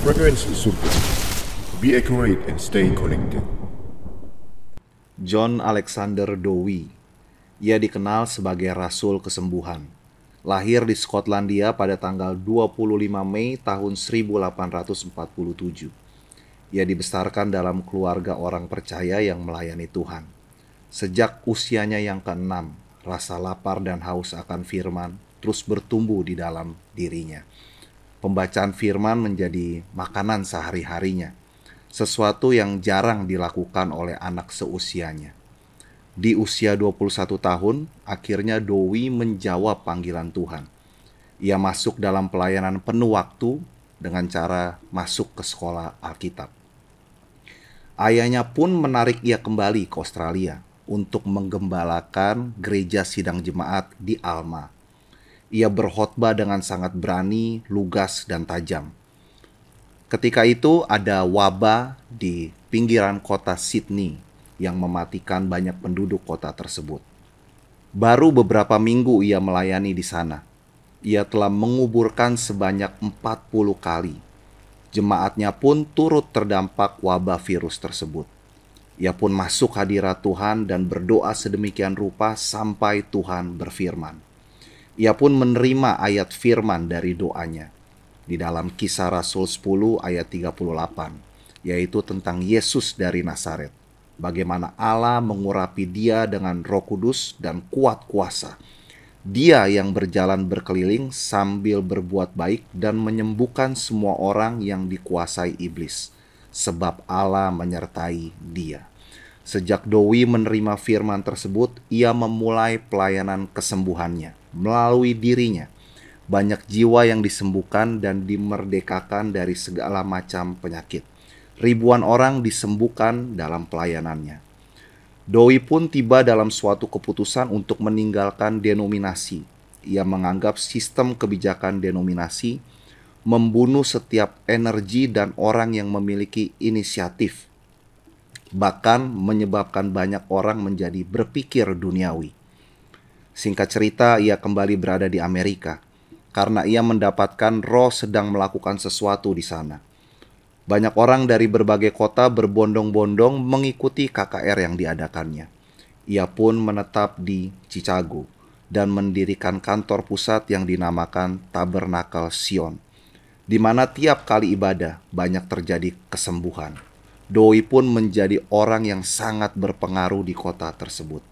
Frekuensi Super. Be accurate and stay connected. John Alexander Dowie. Ia dikenal sebagai Rasul Kesembuhan. Lahir di Skotlandia pada tanggal 25 Mei tahun 1847. Ia dibesarkan dalam keluarga orang percaya yang melayani Tuhan. Sejak usianya yang ke-6, rasa lapar dan haus akan firman terus bertumbuh di dalam dirinya. Pembacaan firman menjadi makanan sehari-harinya, sesuatu yang jarang dilakukan oleh anak seusianya. Di usia 21 tahun, akhirnya Dowie menjawab panggilan Tuhan. Ia masuk dalam pelayanan penuh waktu dengan cara masuk ke sekolah Alkitab. Ayahnya pun menarik ia kembali ke Australia untuk menggembalakan gereja sidang jemaat di Alma. Ia berkhotbah dengan sangat berani, lugas, dan tajam. Ketika itu ada wabah di pinggiran kota Sydney yang mematikan banyak penduduk kota tersebut. Baru beberapa minggu ia melayani di sana. Ia telah menguburkan sebanyak 40 kali. Jemaatnya pun turut terdampak wabah virus tersebut. Ia pun masuk hadirat Tuhan dan berdoa sedemikian rupa sampai Tuhan berfirman. Ia pun menerima ayat firman dari doanya di dalam Kisah Rasul 10 ayat 38, yaitu tentang Yesus dari Nazaret. Bagaimana Allah mengurapi dia dengan Roh Kudus dan kuat kuasa. Dia yang berjalan berkeliling sambil berbuat baik dan menyembuhkan semua orang yang dikuasai iblis, sebab Allah menyertai dia. Sejak Dowie menerima firman tersebut, ia memulai pelayanan kesembuhannya. Melalui dirinya, banyak jiwa yang disembuhkan dan dimerdekakan dari segala macam penyakit. Ribuan orang disembuhkan dalam pelayanannya. Dowie pun tiba dalam suatu keputusan untuk meninggalkan denominasi. Ia menganggap sistem kebijakan denominasi membunuh setiap energi dan orang yang memiliki inisiatif, bahkan menyebabkan banyak orang menjadi berpikir duniawi. Singkat cerita, ia kembali berada di Amerika karena ia mendapatkan Roh sedang melakukan sesuatu di sana. Banyak orang dari berbagai kota berbondong-bondong mengikuti KKR yang diadakannya. Ia pun menetap di Chicago dan mendirikan kantor pusat yang dinamakan Tabernakel Sion, di mana tiap kali ibadah banyak terjadi kesembuhan. Dowie pun menjadi orang yang sangat berpengaruh di kota tersebut.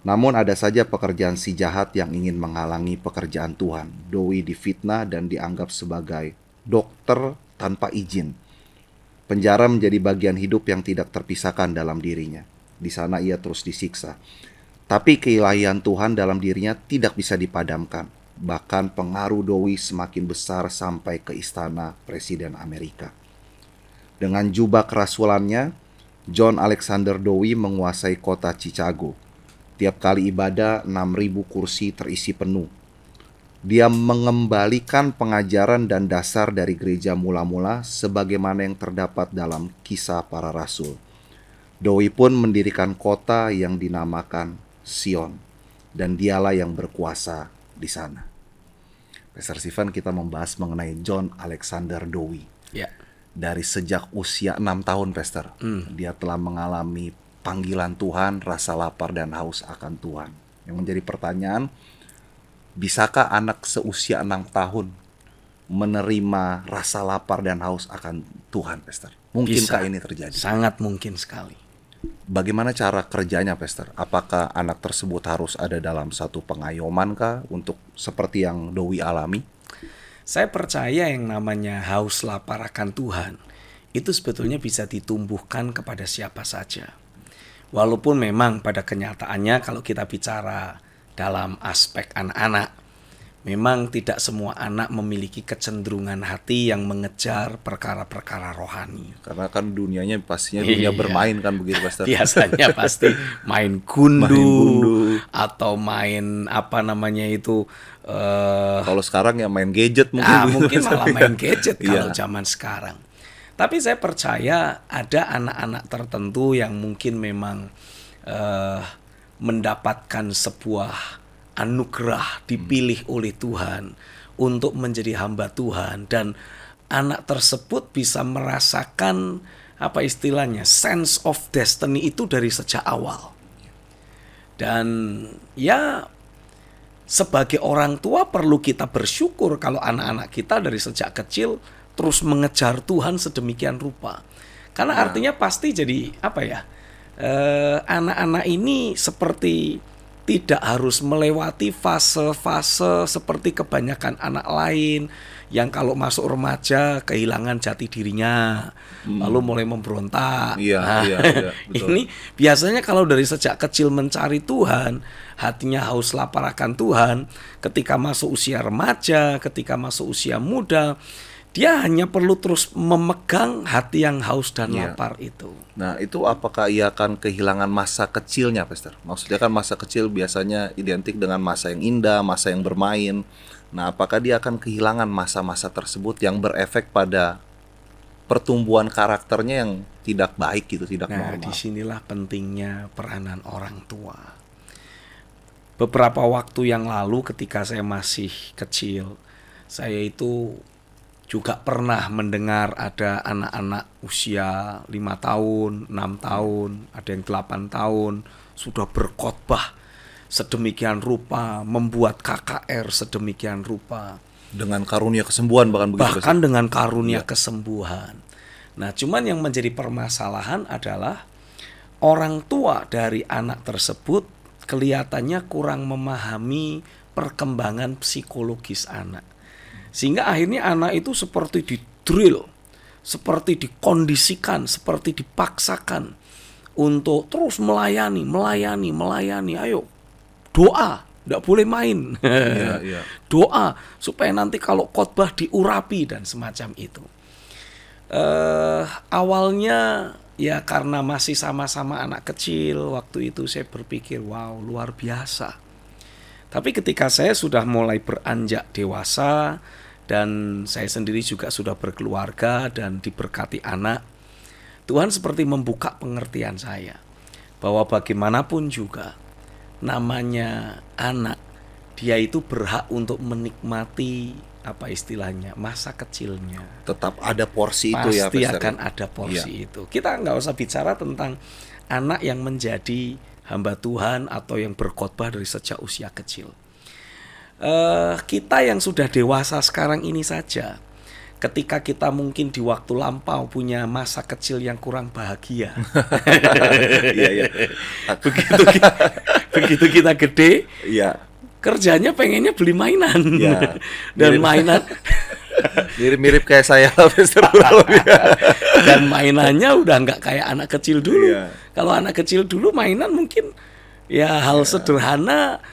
Namun ada saja pekerjaan si jahat yang ingin menghalangi pekerjaan Tuhan. Dowie difitnah dan dianggap sebagai dokter tanpa izin. Penjara menjadi bagian hidup yang tidak terpisahkan dalam dirinya. Di sana ia terus disiksa. Tapi keilahian Tuhan dalam dirinya tidak bisa dipadamkan. Bahkan pengaruh Dowie semakin besar sampai ke istana Presiden Amerika. Dengan jubah kerasulannya, John Alexander Dowie menguasai kota Chicago. Tiap kali ibadah, 6.000 kursi terisi penuh. Dia mengembalikan pengajaran dan dasar dari gereja mula-mula sebagaimana yang terdapat dalam Kisah Para Rasul. Dowie pun mendirikan kota yang dinamakan Sion, dan dialah yang berkuasa di sana. Pastor Stephen, kita membahas mengenai John Alexander Dowie. Ya. Dari sejak usia 6 tahun, Pastor, dia telah mengalami panggilan Tuhan, rasa lapar dan haus akan Tuhan. Yang menjadi pertanyaan, bisakah anak seusia 6 tahun menerima rasa lapar dan haus akan Tuhan, Pastor? Mungkinkah ini terjadi? Sangat mungkin sekali. Bagaimana cara kerjanya, Pastor? Apakah anak tersebut harus ada dalam satu pengayoman kah untuk seperti yang Dowie alami? Saya percaya yang namanya haus lapar akan Tuhan itu sebetulnya bisa ditumbuhkan kepada siapa saja. Walaupun memang pada kenyataannya kalau kita bicara dalam aspek anak-anak, memang tidak semua anak memiliki kecenderungan hati yang mengejar perkara-perkara rohani. Karena kan dunianya pastinya dunia bermain kan begitu, Pastor. Biasanya pasti main gundu, atau main apa namanya itu. Kalau sekarang ya main gadget mungkin. Mungkin malah main gadget kalau zaman sekarang. Tapi saya percaya ada anak-anak tertentu yang mungkin memang mendapatkan sebuah anugerah, dipilih oleh Tuhan untuk menjadi hamba Tuhan, dan anak tersebut bisa merasakan apa istilahnya, sense of destiny itu dari sejak awal. Dan ya sebagai orang tua perlu kita bersyukur kalau anak-anak kita dari sejak kecil terus mengejar Tuhan sedemikian rupa. Karena artinya pasti jadi apa ya, anak-anak ini seperti tidak harus melewati fase-fase seperti kebanyakan anak lain yang kalau masuk remaja kehilangan jati dirinya, lalu mulai memberontak. Iya, betul. Ini biasanya kalau dari sejak kecil mencari Tuhan, hatinya haus lapar akan Tuhan, ketika masuk usia remaja, ketika masuk usia muda, dia hanya perlu terus memegang hati yang haus dan lapar itu. Nah, itu apakah ia akan kehilangan masa kecilnya, Pastor? Maksudnya kan masa kecil biasanya identik dengan masa yang indah, masa yang bermain. Nah, apakah dia akan kehilangan masa-masa tersebut yang berefek pada pertumbuhan karakternya yang tidak baik gitu, tidak normal? Nah, disinilah pentingnya peranan orang tua. Beberapa waktu yang lalu ketika saya masih kecil, saya itu juga pernah mendengar ada anak-anak usia 5 tahun, 6 tahun, ada yang 8 tahun sudah berkhotbah sedemikian rupa, membuat KKR sedemikian rupa. Dengan karunia kesembuhan bahkan begitu. Bahkan dengan karunia kesembuhan. Nah, cuman yang menjadi permasalahan adalah orang tua dari anak tersebut kelihatannya kurang memahami perkembangan psikologis anak. Sehingga akhirnya anak itu seperti di-drill, seperti dikondisikan, seperti dipaksakan untuk terus melayani. Ayo, doa, tidak boleh main. Doa, supaya nanti kalau khotbah diurapi dan semacam itu. Awalnya ya karena masih sama-sama anak kecil, waktu itu saya berpikir, wow, luar biasa. Tapi ketika saya sudah mulai beranjak dewasa, dan saya sendiri juga sudah berkeluarga dan diberkati anak, Tuhan seperti membuka pengertian saya bahwa bagaimanapun juga namanya anak, dia itu berhak untuk menikmati apa istilahnya, masa kecilnya. Tetap ada porsi itu ya, pasti akan ada porsi itu. Kita nggak usah bicara tentang anak yang menjadi hamba Tuhan atau yang berkhotbah dari sejak usia kecil. Kita yang sudah dewasa sekarang ini saja, ketika kita mungkin di waktu lampau punya masa kecil yang kurang bahagia, begitu kita gede, kerjanya pengennya beli mainan, dan mainan mirip-mirip kayak saya, dan mainannya udah nggak kayak anak kecil dulu. Kalau anak kecil dulu mainan mungkin ya hal sederhana.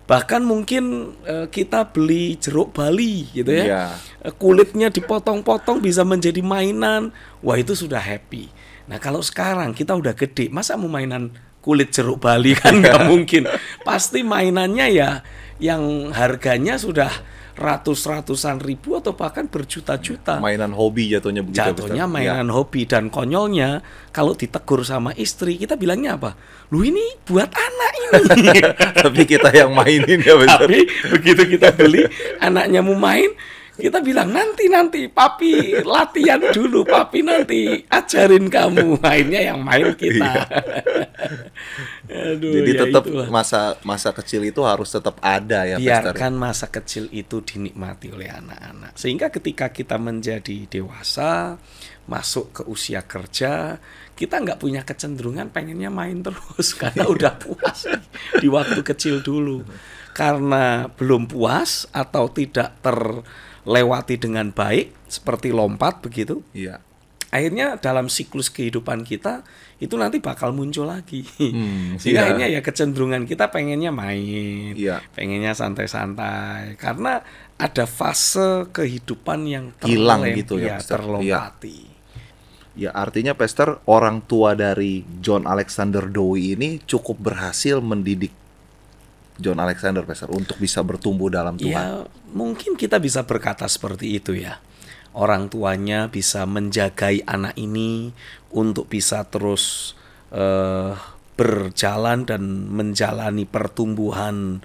Bahkan mungkin kita beli jeruk Bali gitu ya, kulitnya dipotong-potong bisa menjadi mainan, wah itu sudah happy. Nah kalau sekarang kita udah gede, masa mau mainan kulit jeruk Bali kan nggak mungkin. Pasti mainannya ya yang harganya sudah ratusan ribu atau bahkan berjuta-juta. Mainan hobi jatuhnya begitu. Jatuhnya mainan hobi, dan konyolnya kalau ditegur sama istri kita bilangnya apa? Lu ini buat anak ini. Tapi kita yang mainin ya benar. Tapi begitu kita beli, anaknya mau main, kita bilang nanti papi latihan dulu, papi nanti ajarin kamu. Mainnya yang main kita. Aduh, jadi ya tetap itulah. masa kecil itu harus tetap ada ya. Biarkan masa kecil itu dinikmati oleh anak-anak. Sehingga ketika kita menjadi dewasa, masuk ke usia kerja, kita nggak punya kecenderungan pengennya main terus karena udah puas di waktu kecil dulu. Karena belum puas atau tidak terlewati dengan baik seperti lompat begitu. Iya. Akhirnya dalam siklus kehidupan kita itu nanti bakal muncul lagi. Sehingga akhirnya ya kecenderungan kita pengennya main, pengennya santai-santai, karena ada fase kehidupan yang hilang gitu ya, terlompati. Ya artinya Pastor, orang tua dari John Alexander Dowie ini cukup berhasil mendidik John Alexander, Pastor, untuk bisa bertumbuh dalam Tuhan. Ya mungkin kita bisa berkata seperti itu ya. Orang tuanya bisa menjagai anak ini untuk bisa terus berjalan dan menjalani pertumbuhan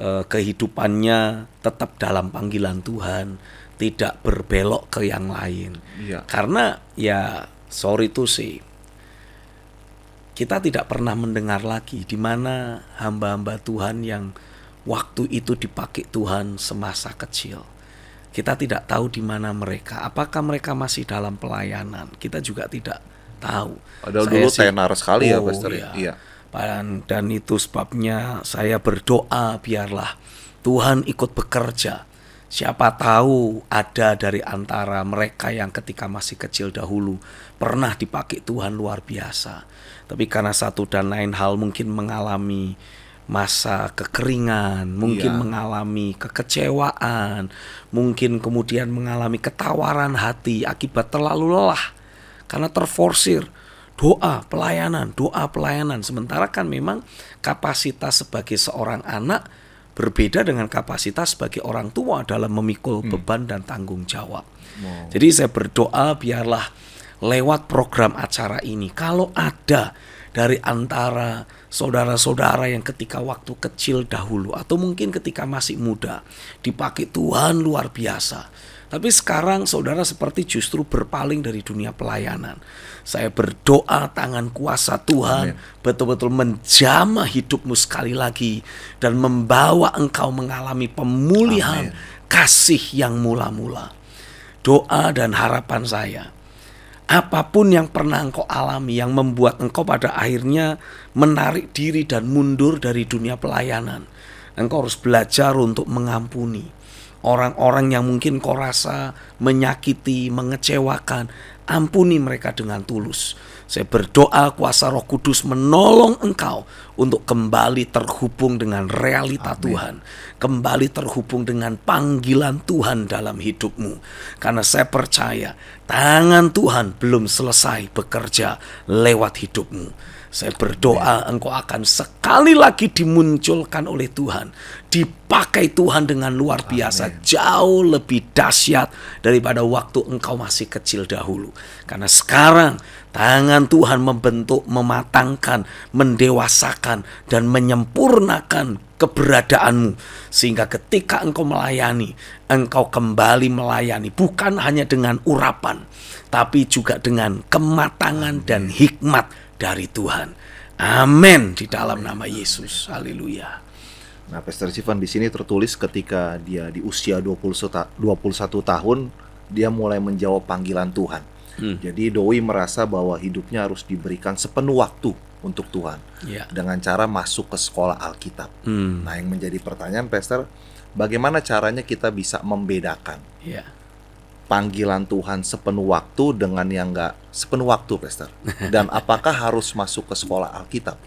kehidupannya tetap dalam panggilan Tuhan, tidak berbelok ke yang lain. Iya. Karena ya sorry to say, kita tidak pernah mendengar lagi di mana hamba-hamba Tuhan yang waktu itu dipakai Tuhan semasa kecil. Kita tidak tahu di mana mereka. Apakah mereka masih dalam pelayanan? Kita juga tidak tahu. Padahal dulu tenar sekali ya, Pastor. Iya. Iya. Dan itu sebabnya saya berdoa biarlah Tuhan ikut bekerja. Siapa tahu ada dari antara mereka yang ketika masih kecil dahulu pernah dipakai Tuhan luar biasa. Tapi karena satu dan lain hal mungkin mengalami masa kekeringan, mungkin mengalami kekecewaan, mungkin kemudian mengalami ketawaran hati akibat terlalu lelah karena terforsir doa pelayanan. Sementara kan memang kapasitas sebagai seorang anak berbeda dengan kapasitas sebagai orang tua dalam memikul beban dan tanggung jawab. Jadi saya berdoa biarlah lewat program acara ini, kalau ada dari antara saudara-saudara yang ketika waktu kecil dahulu atau mungkin ketika masih muda dipakai Tuhan luar biasa, tapi sekarang saudara seperti justru berpaling dari dunia pelayanan, saya berdoa tangan kuasa Tuhan betul-betul menjamah hidupmu sekali lagi dan membawa engkau mengalami pemulihan kasih yang mula-mula. Doa dan harapan saya, apapun yang pernah engkau alami yang membuat engkau pada akhirnya menarik diri dan mundur dari dunia pelayanan, engkau harus belajar untuk mengampuni orang-orang yang mungkin kau rasa menyakiti, mengecewakan. Ampuni mereka dengan tulus. Saya berdoa kuasa Roh Kudus menolong engkau untuk kembali terhubung dengan realita Tuhan, kembali terhubung dengan panggilan Tuhan dalam hidupmu. Karena saya percaya tangan Tuhan belum selesai bekerja lewat hidupmu. Saya berdoa engkau akan sekali lagi dimunculkan oleh Tuhan, dipakai Tuhan dengan luar biasa, jauh lebih dahsyat daripada waktu engkau masih kecil dahulu. Karena sekarang tangan Tuhan membentuk, mematangkan, mendewasakan, dan menyempurnakan keberadaanmu. Sehingga ketika engkau melayani, engkau kembali melayani bukan hanya dengan urapan, tapi juga dengan kematangan dan hikmat dari Tuhan. Amin di dalam nama Yesus. Haleluya. Nah, Pastor Sivan di sini tertulis ketika dia di usia 21 tahun dia mulai menjawab panggilan Tuhan. Jadi Doi merasa bahwa hidupnya harus diberikan sepenuh waktu untuk Tuhan dengan cara masuk ke sekolah Alkitab. Nah, yang menjadi pertanyaan Pastor, bagaimana caranya kita bisa membedakan panggilan Tuhan sepenuh waktu dengan yang enggak sepenuh waktu, Pastor? Dan apakah harus masuk ke sekolah Alkitab?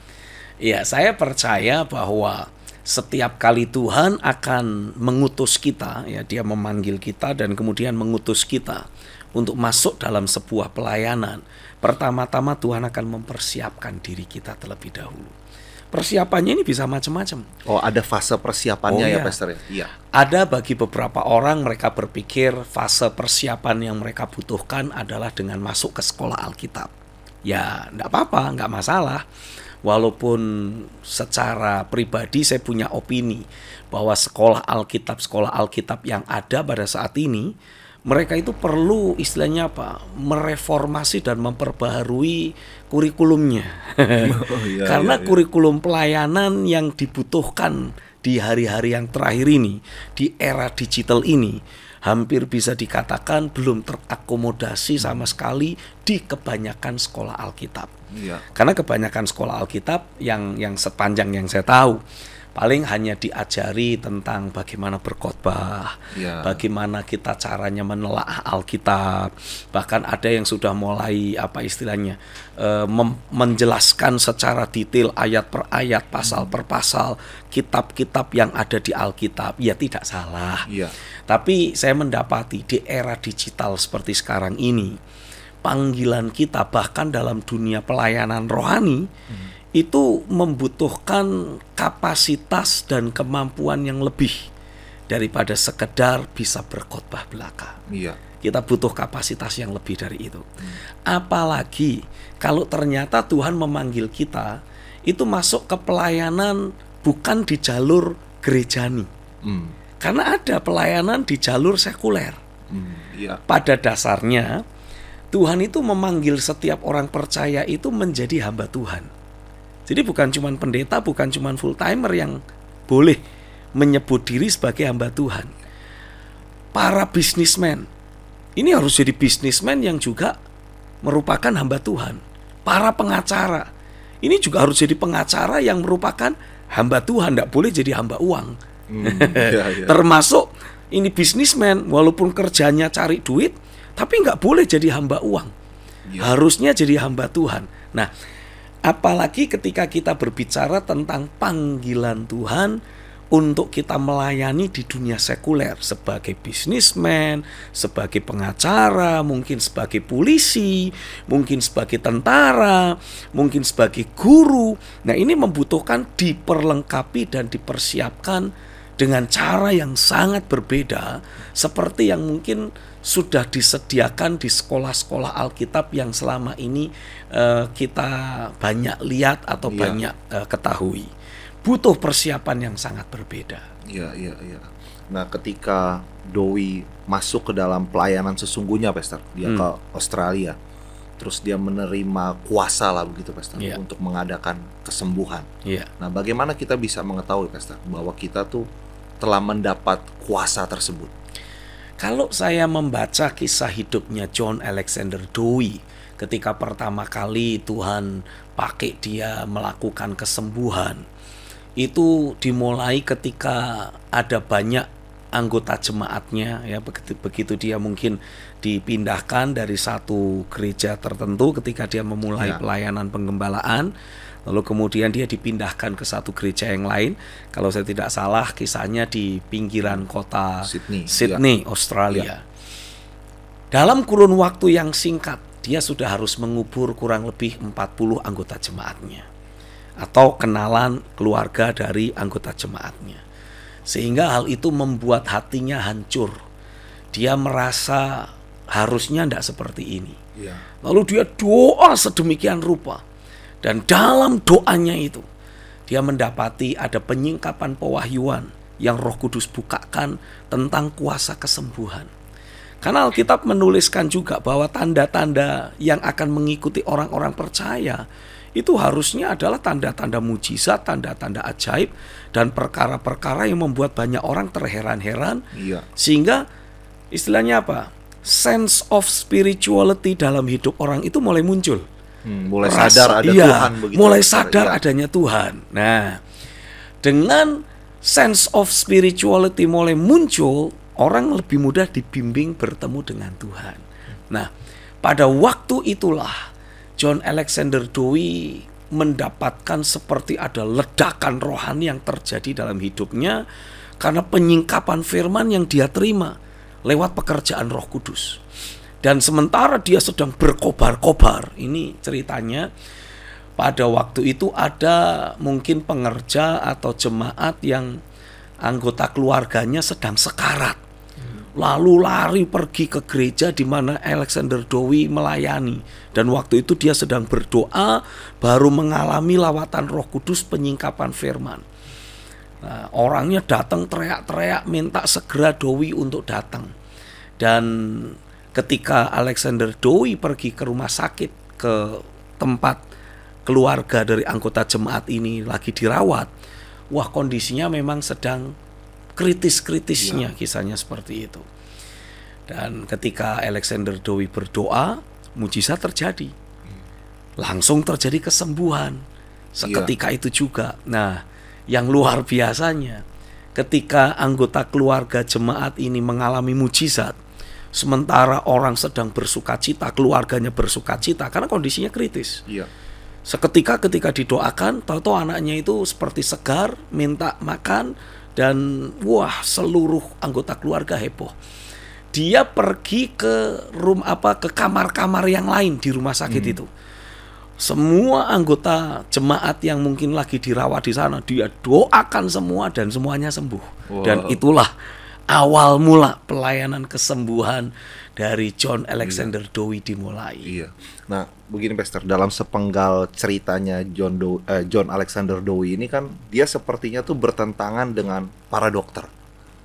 Ya, saya percaya bahwa setiap kali Tuhan akan mengutus kita, ya, Dia memanggil kita dan kemudian mengutus kita untuk masuk dalam sebuah pelayanan. Pertama-tama Tuhan akan mempersiapkan diri kita terlebih dahulu. Persiapannya ini bisa macam-macam. Oh, ada fase persiapannya ya, Pastor? Iya. Ada bagi beberapa orang, mereka berpikir fase persiapan yang mereka butuhkan adalah dengan masuk ke sekolah Alkitab. Ya, enggak apa-apa, enggak masalah. Walaupun secara pribadi saya punya opini bahwa sekolah Alkitab yang ada pada saat ini, mereka itu perlu istilahnya apa? Mereformasi dan memperbaharui kurikulumnya. Karena kurikulum pelayanan yang dibutuhkan di hari-hari yang terakhir ini, di era digital ini, hampir bisa dikatakan belum terakomodasi sama sekali di kebanyakan sekolah Alkitab. Karena kebanyakan sekolah Alkitab yang sepanjang yang saya tahu, paling hanya diajari tentang bagaimana berkhotbah, bagaimana kita caranya menelaah Alkitab. Bahkan ada yang sudah mulai menjelaskan secara detail ayat per ayat, pasal per pasal, kitab-kitab yang ada di Alkitab. Ya, tidak salah. Tapi saya mendapati di era digital seperti sekarang ini, panggilan kita bahkan dalam dunia pelayanan rohani itu membutuhkan kapasitas dan kemampuan yang lebih daripada sekedar bisa berkhotbah belaka. Kita butuh kapasitas yang lebih dari itu. Apalagi kalau ternyata Tuhan memanggil kita itu masuk ke pelayanan bukan di jalur gerejani. Karena ada pelayanan di jalur sekuler. Iya. Pada dasarnya Tuhan itu memanggil setiap orang percaya itu menjadi hamba Tuhan. Jadi bukan cuma pendeta, bukan cuma full timer yang boleh menyebut diri sebagai hamba Tuhan. Para bisnismen ini harus jadi bisnismen yang juga merupakan hamba Tuhan. Para pengacara ini juga harus jadi pengacara yang merupakan hamba Tuhan, tidak boleh jadi hamba uang. Termasuk ini bisnismen, walaupun kerjanya cari duit, tapi nggak boleh jadi hamba uang. Harusnya jadi hamba Tuhan. Nah, apalagi ketika kita berbicara tentang panggilan Tuhan untuk kita melayani di dunia sekuler sebagai bisnismen, sebagai pengacara, mungkin sebagai polisi, mungkin sebagai tentara, mungkin sebagai guru. Nah, ini membutuhkan diperlengkapi dan dipersiapkan dengan cara yang sangat berbeda seperti yang mungkin sudah disediakan di sekolah-sekolah Alkitab yang selama ini kita banyak lihat atau banyak ketahui. Butuh persiapan yang sangat berbeda. Iya. Nah, ketika Dowie masuk ke dalam pelayanan sesungguhnya, Pastor, dia ke Australia, terus dia menerima kuasa lah begitu, Pastor, untuk mengadakan kesembuhan. Nah, bagaimana kita bisa mengetahui, Pastor, bahwa kita tuh telah mendapat kuasa tersebut? Kalau saya membaca kisah hidupnya John Alexander Dowie, ketika pertama kali Tuhan pakai dia melakukan kesembuhan, itu dimulai ketika ada banyak anggota jemaatnya, ya, begitu dia mungkin dipindahkan dari satu gereja tertentu ketika dia memulai pelayanan penggembalaan, lalu kemudian dia dipindahkan ke satu gereja yang lain. Kalau saya tidak salah, kisahnya di pinggiran kota Sydney, Australia. Dalam kurun waktu yang singkat, dia sudah harus mengubur kurang lebih 40 anggota jemaatnya atau kenalan keluarga dari anggota jemaatnya. Sehingga hal itu membuat hatinya hancur. Dia merasa harusnya tidak seperti ini. Lalu dia doa sedemikian rupa. Dan dalam doanya itu, dia mendapati ada penyingkapan pewahyuan yang Roh Kudus bukakan tentang kuasa kesembuhan. Karena Alkitab menuliskan juga bahwa tanda-tanda yang akan mengikuti orang-orang percaya itu harusnya adalah tanda-tanda mujizat, tanda-tanda ajaib, dan perkara-perkara yang membuat banyak orang terheran-heran. Sehingga istilahnya apa? Sense of spirituality dalam hidup orang itu mulai muncul. Mulai sadar ada Tuhan begitu. Mulai sadar adanya Tuhan. Nah, dengan sense of spirituality mulai muncul, orang lebih mudah dibimbing bertemu dengan Tuhan. Nah, pada waktu itulah John Alexander Dowie mendapatkan seperti ada ledakan rohani yang terjadi dalam hidupnya karena penyingkapan firman yang dia terima lewat pekerjaan Roh Kudus. Dan sementara dia sedang berkobar-kobar, ini ceritanya, pada waktu itu ada mungkin pengerja atau jemaat yang anggota keluarganya sedang sekarat. Lalu lari pergi ke gereja di mana Alexander Dowie melayani. Dan waktu itu dia sedang berdoa, baru mengalami lawatan Roh Kudus, penyingkapan firman. Nah, orangnya datang teriak-teriak minta segera Dowie untuk datang. Dan ketika Alexander Dowie pergi ke rumah sakit, ke tempat keluarga dari anggota jemaat ini lagi dirawat, wah, kondisinya memang sedang kritis-kritisnya, kisahnya seperti itu. Dan ketika Alexander Dowie berdoa, mujizat terjadi. Langsung terjadi kesembuhan seketika itu juga. Nah, yang luar biasanya, ketika anggota keluarga jemaat ini mengalami mujizat, sementara orang sedang bersukacita, keluarganya bersukacita karena kondisinya kritis. Seketika ketika didoakan, tahu-tahu anaknya itu seperti segar, minta makan, dan wah, seluruh anggota keluarga heboh. Dia pergi ke ke kamar-kamar yang lain di rumah sakit itu. Semua anggota jemaat yang mungkin lagi dirawat di sana, dia doakan semua dan semuanya sembuh. Dan itulah awal mula pelayanan kesembuhan dari John Alexander Dowie dimulai. Nah, begini Pastor, dalam sepenggal ceritanya John Alexander Dowie ini kan dia sepertinya tuh bertentangan dengan para dokter.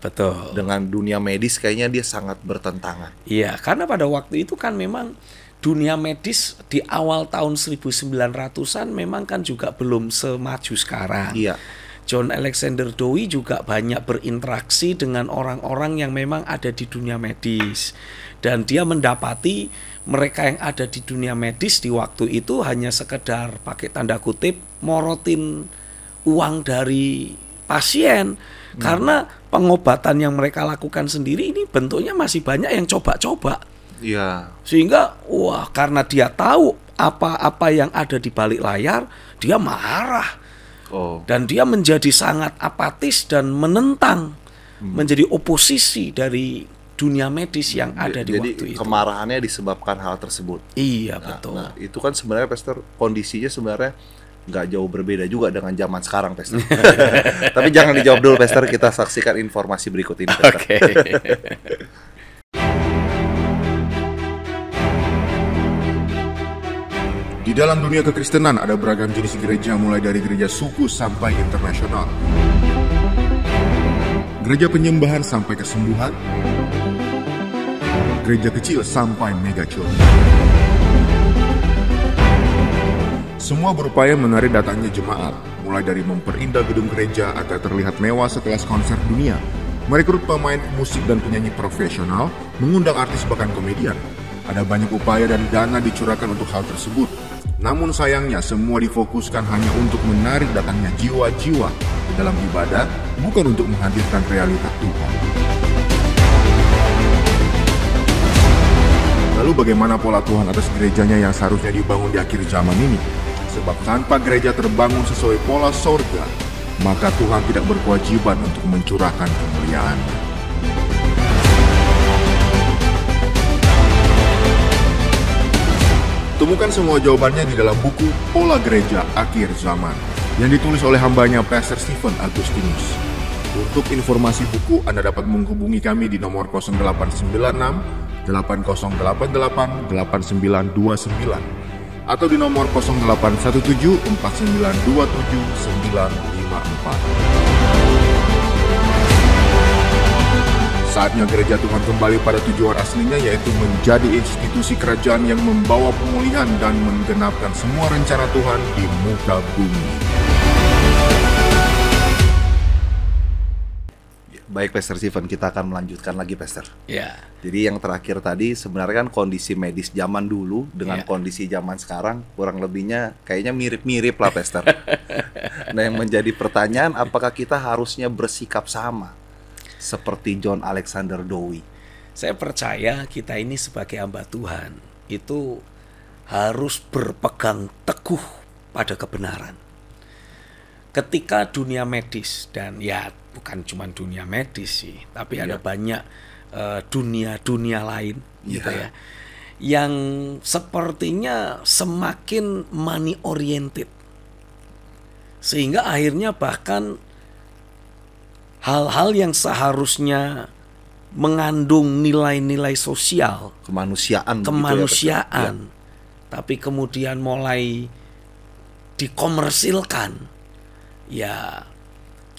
Betul. Dengan dunia medis kayaknya dia sangat bertentangan. Iya, karena pada waktu itu kan memang dunia medis di awal tahun 1900-an memang kan juga belum semaju sekarang. Iya. John Alexander Dowie juga banyak berinteraksi dengan orang-orang yang memang ada di dunia medis. Dan dia mendapati mereka yang ada di dunia medis di waktu itu hanya sekedar pakai tanda kutip morotin uang dari pasien. Karena pengobatan yang mereka lakukan sendiri ini bentuknya masih banyak yang coba-coba. Iya. Sehingga karena dia tahu apa-apa yang ada di balik layar, dia marah. Dan dia menjadi sangat apatis dan menentang, menjadi oposisi dari dunia medis yang ada di waktu itu. Jadi kemarahannya disebabkan hal tersebut. Iya, betul. Nah, itu kan sebenarnya Pastor, kondisinya sebenarnya nggak jauh berbeda juga dengan zaman sekarang, Pastor. Tapi jangan dijawab dulu, Pastor. Kita saksikan informasi berikut ini, Pastor. Oke. Di dalam dunia kekristenan ada beragam jenis gereja mulai dari gereja suku sampai internasional. Gereja penyembahan sampai kesembuhan. Gereja kecil sampai mega church. Semua berupaya menarik datangnya jemaat, mulai dari memperindah gedung gereja agar terlihat mewah sekelas konser dunia, merekrut pemain musik dan penyanyi profesional, mengundang artis bahkan komedian. Ada banyak upaya dan dana dicurahkan untuk hal tersebut. Namun sayangnya semua difokuskan hanya untuk menarik datangnya jiwa-jiwa ke dalam ibadat, bukan untuk menghadirkan realitas Tuhan. Lalu bagaimana pola Tuhan atas gerejanya yang seharusnya dibangun di akhir zaman ini? Sebab tanpa gereja terbangun sesuai pola sorga, maka Tuhan tidak berkewajiban untuk mencurahkan kemuliaan. Temukan semua jawabannya di dalam buku Pola Gereja Akhir Zaman yang ditulis oleh hambanya Pastor Stephen Agustinus. Untuk informasi buku Anda dapat menghubungi kami di nomor 0896 8088 8929 atau di nomor 0817 4927 954. Saatnya gereja Tuhan kembali pada tujuan aslinya, yaitu menjadi institusi kerajaan yang membawa pemulihan dan menggenapkan semua rencana Tuhan di muka bumi. Baik, Pastor Stephen, kita akan melanjutkan lagi, Pastor. Ya. Jadi yang terakhir tadi sebenarnya kan kondisi medis zaman dulu dengan kondisi zaman sekarang kurang lebihnya kayaknya mirip-mirip lah, Pastor. Nah, yang menjadi pertanyaan, apakah kita harusnya bersikap sama seperti John Alexander Dowie? Saya percaya kita ini sebagai hamba Tuhan itu harus berpegang teguh pada kebenaran. Ketika dunia medis, dan ya bukan cuma dunia medis sih, tapi ada banyak dunia-dunia lain gitu ya, yang sepertinya semakin money oriented, sehingga akhirnya bahkan hal-hal yang seharusnya mengandung nilai-nilai sosial, kemanusiaan, tapi kemudian mulai dikomersilkan. Ya,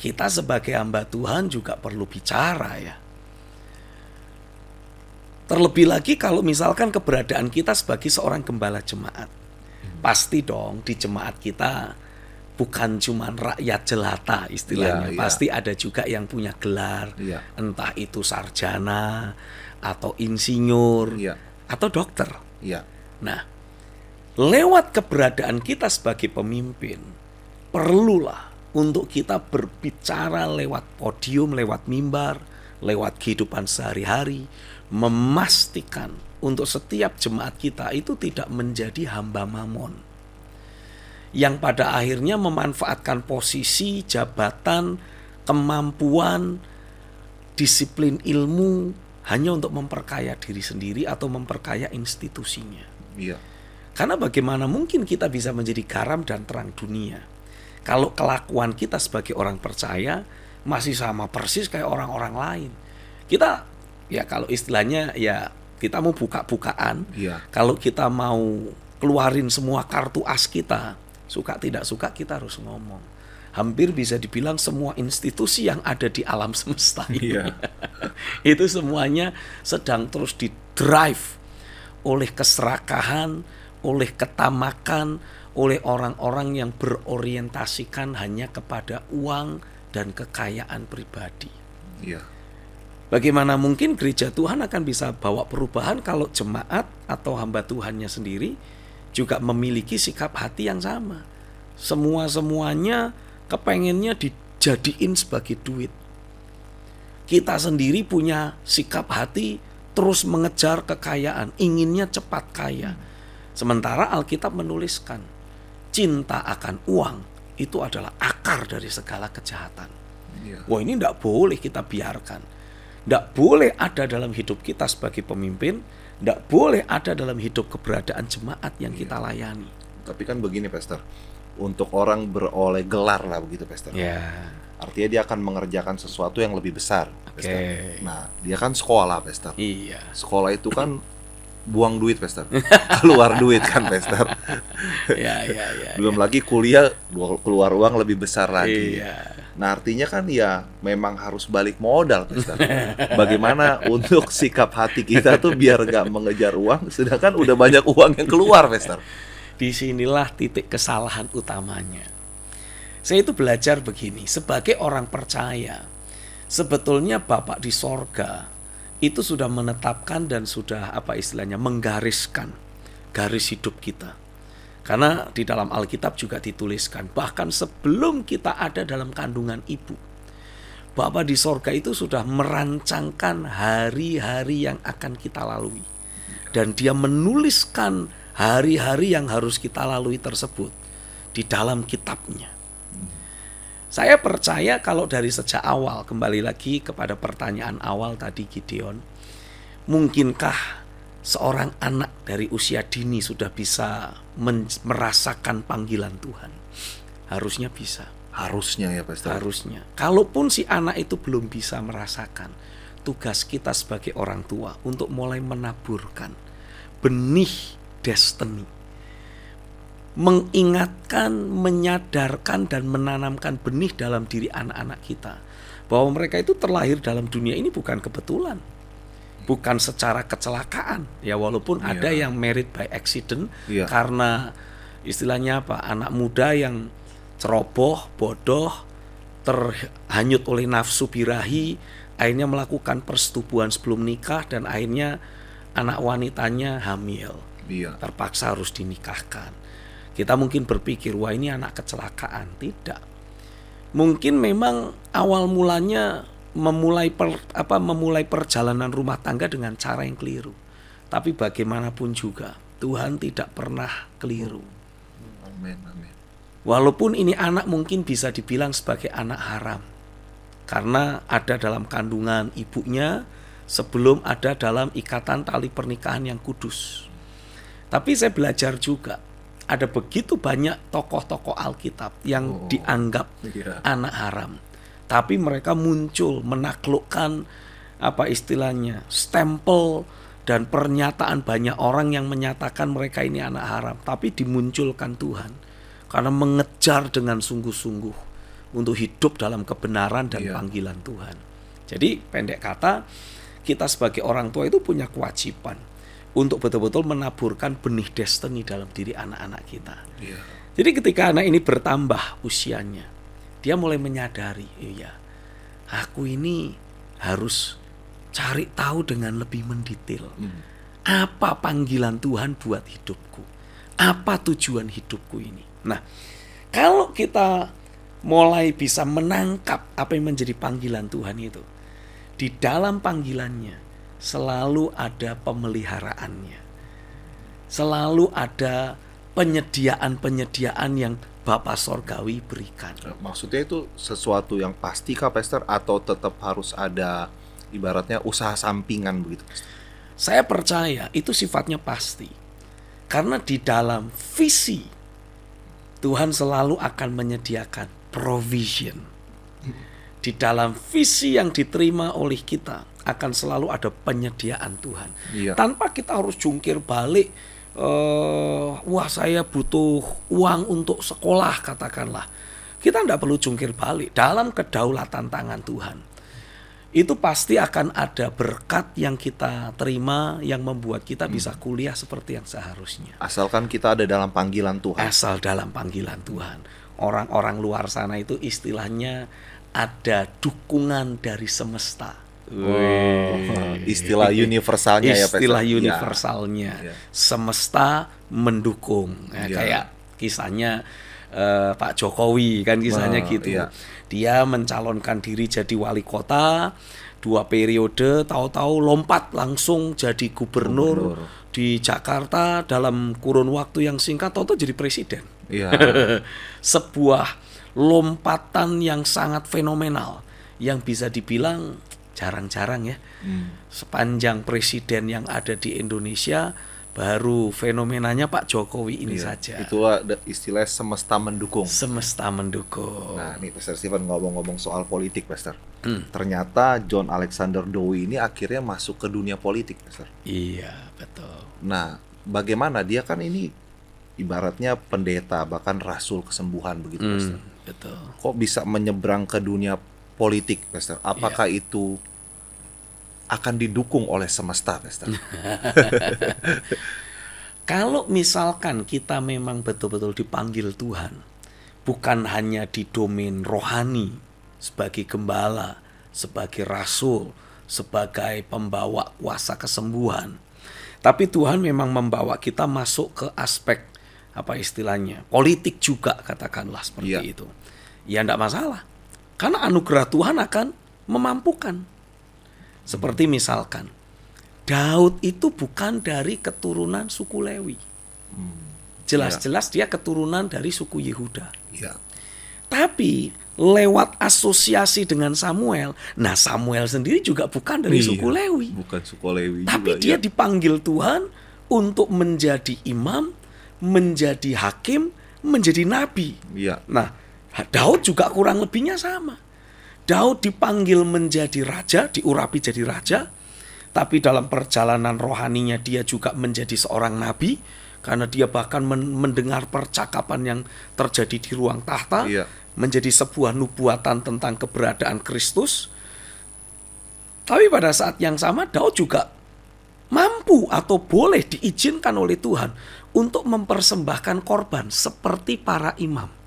kita sebagai hamba Tuhan juga perlu bicara ya. Terlebih lagi kalau misalkan keberadaan kita sebagai seorang gembala jemaat. Pasti dong di jemaat kita bukan cuma rakyat jelata istilahnya. Pasti ada juga yang punya gelar, entah itu sarjana atau insinyur atau dokter. Nah, lewat keberadaan kita sebagai pemimpin, perlulah untuk kita berbicara lewat podium, lewat mimbar, lewat kehidupan sehari-hari, memastikan untuk setiap jemaat kita itu tidak menjadi hamba mamon, yang pada akhirnya memanfaatkan posisi, jabatan, kemampuan, disiplin ilmu hanya untuk memperkaya diri sendiri atau memperkaya institusinya. Karena bagaimana mungkin kita bisa menjadi garam dan terang dunia kalau kelakuan kita sebagai orang percaya masih sama persis kayak orang-orang lain. Kita ya kalau istilahnya ya kita mau buka-bukaan, kalau kita mau keluarin semua kartu as kita, suka tidak suka kita harus ngomong. hampir bisa dibilang semua institusi yang ada di alam semesta ini. Iya. Itu semuanya sedang terus di-drive oleh keserakahan, oleh ketamakan, oleh orang-orang yang berorientasikan hanya kepada uang dan kekayaan pribadi. Iya. Bagaimana mungkin gereja Tuhan akan bisa bawa perubahan kalau jemaat atau hamba Tuhannya sendiri juga memiliki sikap hati yang sama. Semuanya kepengennya dijadiin sebagai duit. Kita sendiri punya sikap hati terus mengejar kekayaan, inginnya cepat kaya. Sementara Alkitab menuliskan, cinta akan uang itu adalah akar dari segala kejahatan. Iya. Wah, ini tidak boleh kita biarkan. Tidak boleh ada dalam hidup kita sebagai pemimpin, tidak boleh ada dalam hidup keberadaan jemaat yang kita layani. Tapi kan begini, Pastor, untuk orang beroleh gelar lah begitu, Pastor. Ya. Artinya dia akan mengerjakan sesuatu yang lebih besar, Pastor. Oke. Nah, dia kan sekolah, Pastor. Iya. Sekolah itu kan buang duit, Pastor. Keluar duit kan, Pastor. Ya. Belum lagi kuliah keluar uang lebih besar lagi. Iya. Nah, artinya kan ya memang harus balik modal, Pastor. Bagaimana untuk sikap hati kita tuh biar gak mengejar uang, sedangkan udah banyak uang yang keluar, Pastor. Disinilah titik kesalahan utamanya. Saya itu belajar begini, sebagai orang percaya, sebetulnya Bapak di sorga itu sudah menetapkan dan sudah menggariskan garis hidup kita. Karena di dalam Alkitab juga dituliskan, bahkan sebelum kita ada dalam kandungan ibu, Bapa di sorga itu sudah merancangkan hari-hari yang akan kita lalui. Dan dia menuliskan hari-hari yang harus kita lalui tersebut di dalam kitabnya. Saya percaya kalau dari sejak awal, kembali lagi kepada pertanyaan awal tadi Gideon, mungkinkah seorang anak dari usia dini sudah bisa merasakan panggilan Tuhan? Harusnya bisa. Harusnya ya, Pastor. Harusnya. Kalaupun si anak itu belum bisa merasakan, tugas kita sebagai orang tua untuk mulai menaburkan benih destiny. Mengingatkan, menyadarkan, dan menanamkan benih dalam diri anak-anak kita. Bahwa mereka itu terlahir dalam dunia ini bukan kebetulan. Bukan secara kecelakaan. Ya walaupun ada yang married by accident. Karena istilahnya anak muda yang ceroboh, bodoh, terhanyut oleh nafsu birahi, akhirnya melakukan persetubuhan sebelum nikah, dan akhirnya anak wanitanya hamil. Terpaksa harus dinikahkan. Kita mungkin berpikir, wah ini anak kecelakaan. Tidak. Mungkin memang awal mulanya memulai perjalanan rumah tangga dengan cara yang keliru. Tapi bagaimanapun juga Tuhan tidak pernah keliru. Amin. Walaupun ini anak mungkin bisa dibilang sebagai anak haram, karena ada dalam kandungan ibunya sebelum ada dalam ikatan tali pernikahan yang kudus. Tapi saya belajar juga, ada begitu banyak tokoh-tokoh Alkitab yang dianggap anak haram, tapi mereka muncul menaklukkan stempel dan pernyataan banyak orang yang menyatakan mereka ini anak haram, tapi dimunculkan Tuhan karena mengejar dengan sungguh-sungguh untuk hidup dalam kebenaran dan panggilan Tuhan. Jadi pendek kata, kita sebagai orang tua itu punya kewajiban untuk betul-betul menaburkan benih destiny dalam diri anak-anak kita. Jadi ketika anak ini bertambah usianya, dia mulai menyadari, aku ini harus cari tahu dengan lebih mendetail. Apa panggilan Tuhan buat hidupku? Apa tujuan hidupku ini? Nah, kalau kita mulai bisa menangkap apa yang menjadi panggilan Tuhan itu, di dalam panggilannya selalu ada pemeliharaannya. Selalu ada penyediaan-penyediaan yang Bapa Sorgawi berikan. Maksudnya itu sesuatu yang pasti kah, Pastor? Atau tetap harus ada ibaratnya usaha sampingan begitu, Pastor? Saya percaya itu sifatnya pasti. Karena di dalam visi Tuhan selalu akan menyediakan provision. Di dalam visi yang diterima oleh kita akan selalu ada penyediaan Tuhan. Tanpa kita harus jungkir balik, wah saya butuh uang untuk sekolah katakanlah. kita tidak perlu jungkir balik. Dalam kedaulatan tangan Tuhan, itu pasti akan ada berkat yang kita terima yang membuat kita bisa kuliah seperti yang seharusnya. Asalkan kita ada dalam panggilan Tuhan. Asal dalam panggilan Tuhan. Orang-orang luar sana itu istilahnya ada dukungan dari semesta. Istilah universalnya ya, istilah universalnya. Semesta mendukung. Kayak kisahnya Pak Jokowi kan kisahnya gitu. Dia mencalonkan diri jadi wali kota 2 periode, tahu-tahu lompat langsung jadi gubernur di Jakarta dalam kurun waktu yang singkat, tahu-tahu jadi presiden. Sebuah lompatan yang sangat fenomenal yang bisa dibilang jarang-jarang ya. Sepanjang presiden yang ada di Indonesia, baru fenomenanya Pak Jokowi ini saja. Itu istilah semesta mendukung. Semesta mendukung. Nah, nih Pastor Stephen ngomong-ngomong soal politik, Pastor. Ternyata John Alexander Dowie ini akhirnya masuk ke dunia politik, Pastor. Iya, betul. Nah, bagaimana dia kan ini ibaratnya pendeta, bahkan rasul kesembuhan begitu, Pastor. Betul. Kok bisa menyeberang ke dunia politik, Pastor? Apakah itu akan didukung oleh semesta, Pastor? Kalau misalkan kita memang betul-betul dipanggil Tuhan, bukan hanya di domain rohani, sebagai gembala, sebagai rasul, sebagai pembawa kuasa kesembuhan, tapi Tuhan memang membawa kita masuk ke aspek, apa istilahnya, politik juga, katakanlah seperti itu. Ya enggak masalah, karena anugerah Tuhan akan memampukan. Seperti misalkan Daud itu bukan dari keturunan suku Lewi. Jelas-jelas dia keturunan dari suku Yehuda. Tapi lewat asosiasi dengan Samuel, nah Samuel sendiri juga bukan dari suku Lewi. Bukan suku Lewi tapi juga, dia dipanggil Tuhan untuk menjadi imam, menjadi hakim, menjadi nabi. Nah, Daud juga kurang lebihnya sama. Daud dipanggil menjadi raja, diurapi jadi raja, tapi dalam perjalanan rohaninya dia juga menjadi seorang nabi, karena dia bahkan mendengar percakapan yang terjadi di ruang tahta, menjadi sebuah nubuatan tentang keberadaan Kristus. Tapi pada saat yang sama Daud juga mampu atau boleh diizinkan oleh Tuhan untuk mempersembahkan korban seperti para imam.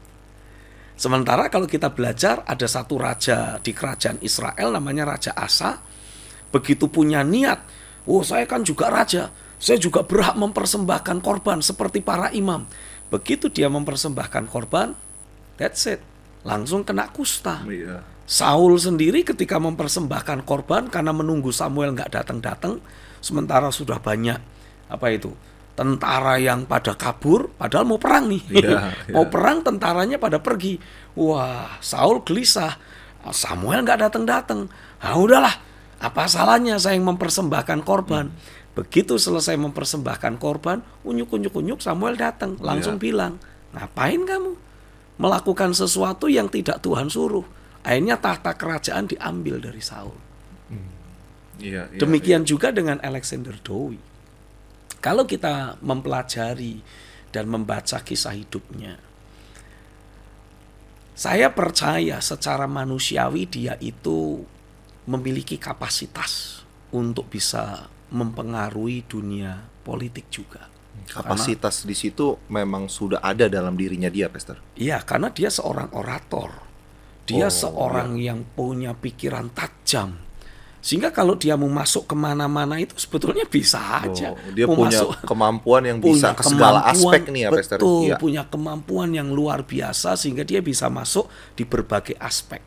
Sementara kalau kita belajar, ada satu raja di kerajaan Israel namanya Raja Asa. Begitu punya niat, saya kan juga raja, saya juga berhak mempersembahkan korban seperti para imam. Begitu dia mempersembahkan korban, that's it, langsung kena kusta. Saul sendiri ketika mempersembahkan korban karena menunggu Samuel nggak datang-datang, sementara sudah banyak tentara yang pada kabur, padahal mau perang nih. Mau perang, tentaranya pada pergi. Wah, Saul gelisah. Samuel nggak datang-datang. Udahlah, apa salahnya saya yang mempersembahkan korban. Begitu selesai mempersembahkan korban, unyuk-unyuk Samuel datang. Langsung bilang, ngapain kamu melakukan sesuatu yang tidak Tuhan suruh? Akhirnya tahta kerajaan diambil dari Saul. Demikian juga dengan Alexander Dowie. Kalau kita mempelajari dan membaca kisah hidupnya, saya percaya secara manusiawi dia itu memiliki kapasitas untuk bisa mempengaruhi dunia politik juga. Kapasitas di situ memang sudah ada dalam dirinya dia, Pastor. Iya, karena dia seorang orator. Dia seorang yang punya pikiran tajam. Sehingga kalau dia mau masuk kemana-mana itu sebetulnya bisa aja. Dia punya kemampuan yang bisa ke segala aspek nih ya, Pastor. Betul, punya kemampuan yang luar biasa sehingga dia bisa masuk di berbagai aspek.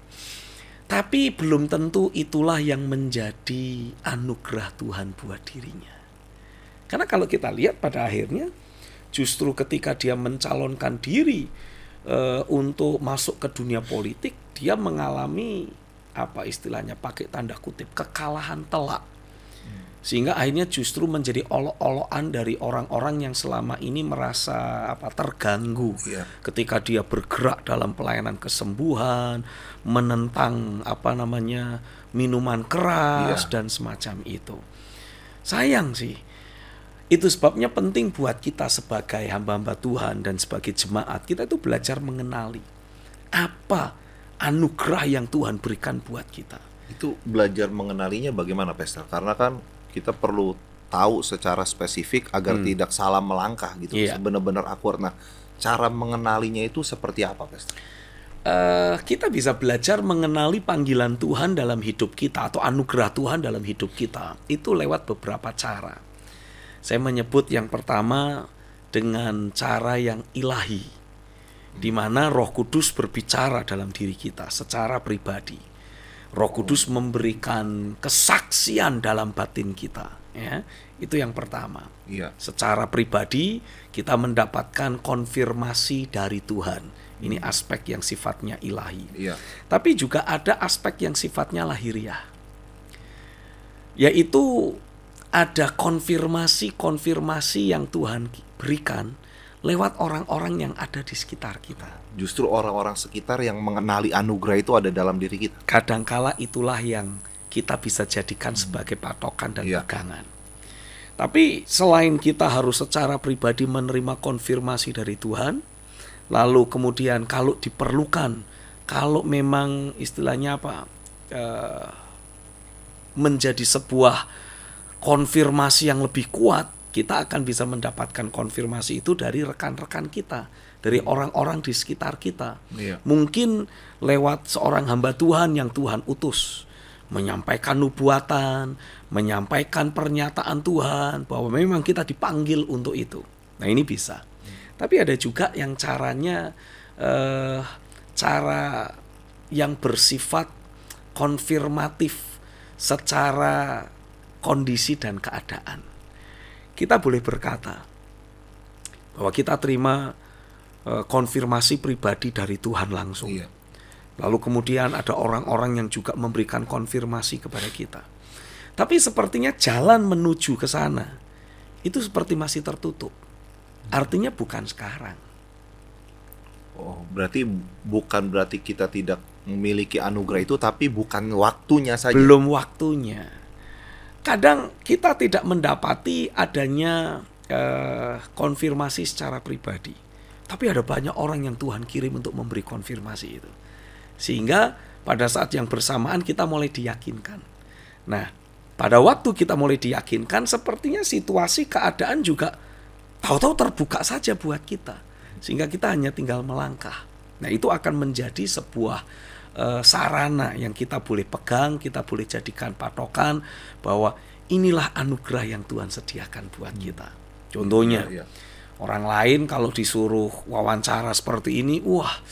Tapi belum tentu itulah yang menjadi anugerah Tuhan buat dirinya. Karena kalau kita lihat pada akhirnya, justru ketika dia mencalonkan diri untuk masuk ke dunia politik, dia mengalami pakai tanda kutip, kekalahan telak. Sehingga akhirnya justru menjadi olok-olokan dari orang-orang yang selama ini merasa terganggu ketika dia bergerak dalam pelayanan kesembuhan, menentang minuman keras dan semacam itu. Sayang sih. Itu sebabnya penting buat kita sebagai hamba-hamba Tuhan dan sebagai jemaat, kita itu belajar mengenali. apa anugerah yang Tuhan berikan buat kita. Itu belajar mengenalinya bagaimana, Pastor? Karena kan kita perlu tahu secara spesifik agar tidak salah melangkah gitu, benar-benar akurat. Nah, cara mengenalinya itu seperti apa, Pastor? Kita bisa belajar mengenali panggilan Tuhan dalam hidup kita atau anugerah Tuhan dalam hidup kita itu lewat beberapa cara. Saya menyebut yang pertama dengan cara yang ilahi, di mana Roh Kudus berbicara dalam diri kita secara pribadi. Roh Kudus memberikan kesaksian dalam batin kita, ya. Itu yang pertama. Secara pribadi kita mendapatkan konfirmasi dari Tuhan. Ini aspek yang sifatnya ilahi. Tapi juga ada aspek yang sifatnya lahiriah, yaitu ada konfirmasi yang Tuhan berikan lewat orang-orang yang ada di sekitar kita. Justru orang-orang sekitar yang mengenali anugerah itu ada dalam diri kita. Kadangkala itulah yang kita bisa jadikan sebagai patokan dan pegangan. Tapi selain kita harus secara pribadi menerima konfirmasi dari Tuhan, lalu kemudian kalau diperlukan, kalau memang istilahnya menjadi sebuah konfirmasi yang lebih kuat, kita akan bisa mendapatkan konfirmasi itu dari rekan-rekan kita, dari orang-orang di sekitar kita. Mungkin lewat seorang hamba Tuhan yang Tuhan utus, menyampaikan nubuatan, menyampaikan pernyataan Tuhan bahwa memang kita dipanggil untuk itu. Nah, ini bisa. Tapi ada juga yang caranya cara yang bersifat konfirmatif secara kondisi dan keadaan. Kita boleh berkata bahwa kita terima konfirmasi pribadi dari Tuhan langsung. Lalu kemudian ada orang-orang yang juga memberikan konfirmasi kepada kita. Tapi sepertinya jalan menuju ke sana itu seperti masih tertutup. Artinya bukan sekarang. Oh, bukan berarti kita tidak memiliki anugerah itu, tapi bukan waktunya saja. Belum waktunya. Kadang kita tidak mendapati adanya konfirmasi secara pribadi. Tapi ada banyak orang yang Tuhan kirim untuk memberi konfirmasi itu. Sehingga pada saat yang bersamaan kita mulai diyakinkan. Nah, pada waktu kita mulai diyakinkan, sepertinya situasi keadaan juga tahu-tahu terbuka saja buat kita. Sehingga kita hanya tinggal melangkah. Nah, itu akan menjadi sebuah sarana yang kita boleh pegang, kita boleh jadikan patokan bahwa inilah anugerah yang Tuhan sediakan buat kita. Contohnya, orang lain kalau disuruh wawancara seperti ini, wah,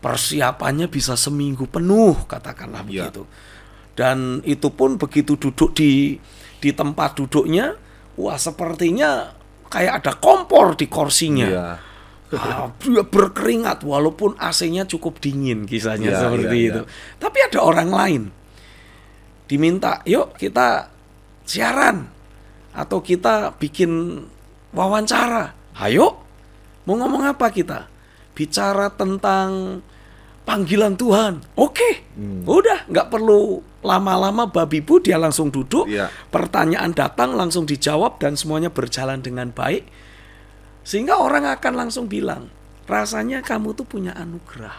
persiapannya bisa seminggu penuh, katakanlah begitu. Dan itu pun begitu duduk di tempat duduknya, wah, sepertinya kayak ada kompor di kursinya. Dia berkeringat walaupun AC-nya cukup dingin, kisahnya seperti itu. Tapi ada orang lain diminta, yuk kita siaran atau kita bikin wawancara. Ayo, mau ngomong apa kita? Bicara tentang panggilan Tuhan. Oke, udah, nggak perlu lama-lama babi bu, dia langsung duduk. Pertanyaan datang langsung dijawab dan semuanya berjalan dengan baik. Sehingga orang akan langsung bilang, rasanya kamu tuh punya anugerah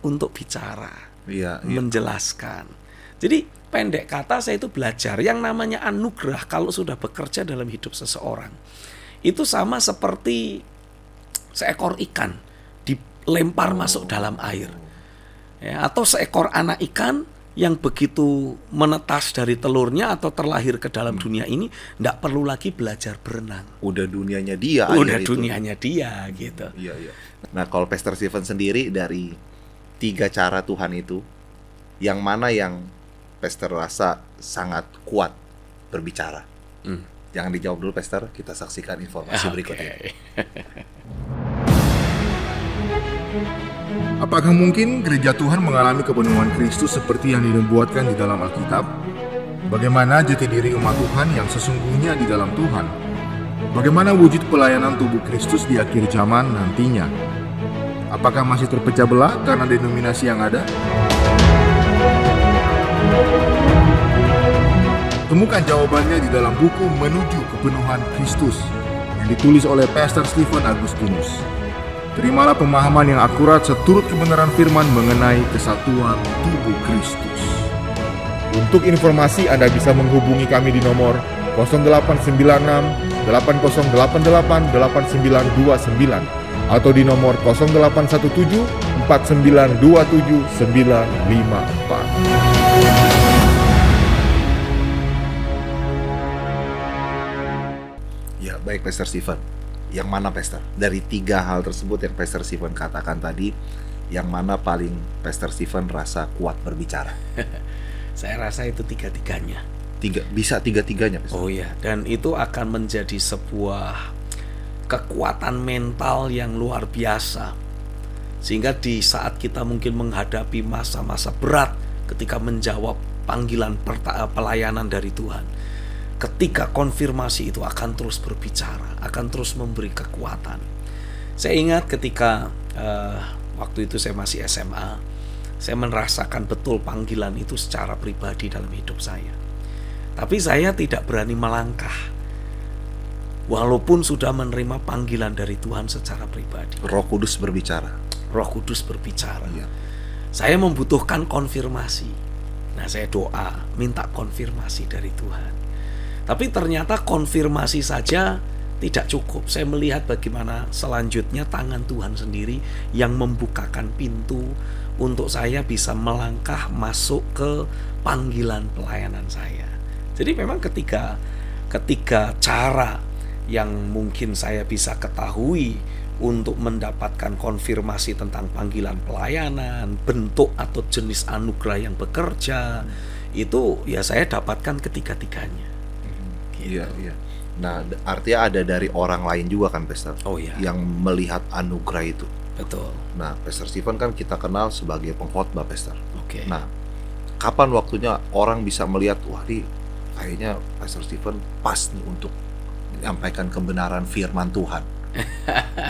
untuk bicara, menjelaskan. Jadi pendek kata saya itu belajar yang namanya anugerah kalau sudah bekerja dalam hidup seseorang. Itu sama seperti seekor ikan dilempar masuk dalam air. Ya, atau seekor anak ikan yang begitu menetas dari telurnya atau terlahir ke dalam dunia ini, tidak perlu lagi belajar berenang. Udah dunianya dia. Udah dunianya dia gitu. Nah, kalau Pastor Stephen sendiri dari 3 cara Tuhan itu, yang mana yang Pastor rasa sangat kuat berbicara? Jangan dijawab dulu, Pastor. Kita saksikan informasi berikutnya. Apakah mungkin gereja Tuhan mengalami kepenuhan Kristus seperti yang dinubuatkan di dalam Alkitab? Bagaimana jati diri umat Tuhan yang sesungguhnya di dalam Tuhan? Bagaimana wujud pelayanan tubuh Kristus di akhir zaman nantinya? Apakah masih terpecah belah karena denominasi yang ada? Temukan jawabannya di dalam buku Menuju Kepenuhan Kristus yang ditulis oleh Pastor Stephen Agustinus. Terimalah pemahaman yang akurat seturut kebenaran firman mengenai kesatuan tubuh Kristus. Untuk informasi Anda bisa menghubungi kami di nomor 0896 8088 8929 atau di nomor 0817 4927 954. Ya, baik Pastor Stephen. Yang mana Pastor? Dari 3 hal tersebut yang Pastor Stephen katakan tadi, yang mana paling Pastor Stephen rasa kuat berbicara? Saya rasa itu tiga-tiganya. Bisa tiga-tiganya Pastor? Oh ya, dan itu akan menjadi sebuah kekuatan mental yang luar biasa. Sehingga di saat kita mungkin menghadapi masa-masa berat ketika menjawab panggilan pelayanan dari Tuhan, ketika konfirmasi itu akan terus berbicara, akan terus memberi kekuatan. Saya ingat ketika waktu itu saya masih SMA, saya merasakan betul panggilan itu secara pribadi dalam hidup saya. Tapi saya tidak berani melangkah, walaupun sudah menerima panggilan dari Tuhan secara pribadi. Roh Kudus berbicara. Roh Kudus berbicara. Ya. Saya membutuhkan konfirmasi. Nah, saya doa, minta konfirmasi dari Tuhan. Tapi ternyata konfirmasi saja tidak cukup. Saya melihat bagaimana selanjutnya tangan Tuhan sendiri yang membukakan pintu untuk saya bisa melangkah masuk ke panggilan pelayanan saya. Jadi memang ketika cara yang mungkin saya bisa ketahui untuk mendapatkan konfirmasi tentang panggilan pelayanan, bentuk atau jenis anugerah yang bekerja, itu ya saya dapatkan ketiga-tiganya. Iya, iya. Nah, artinya ada dari orang lain juga kan, Pastor? Oh iya. Yang melihat anugerah itu. Betul. Nah, Pastor Stephen kan kita kenal sebagai pengkhotbah, Pastor. Oke. Nah, kapan waktunya orang bisa melihat, wah, ini kayaknya Pastor Stephen pas nih untuk menyampaikan kebenaran firman Tuhan.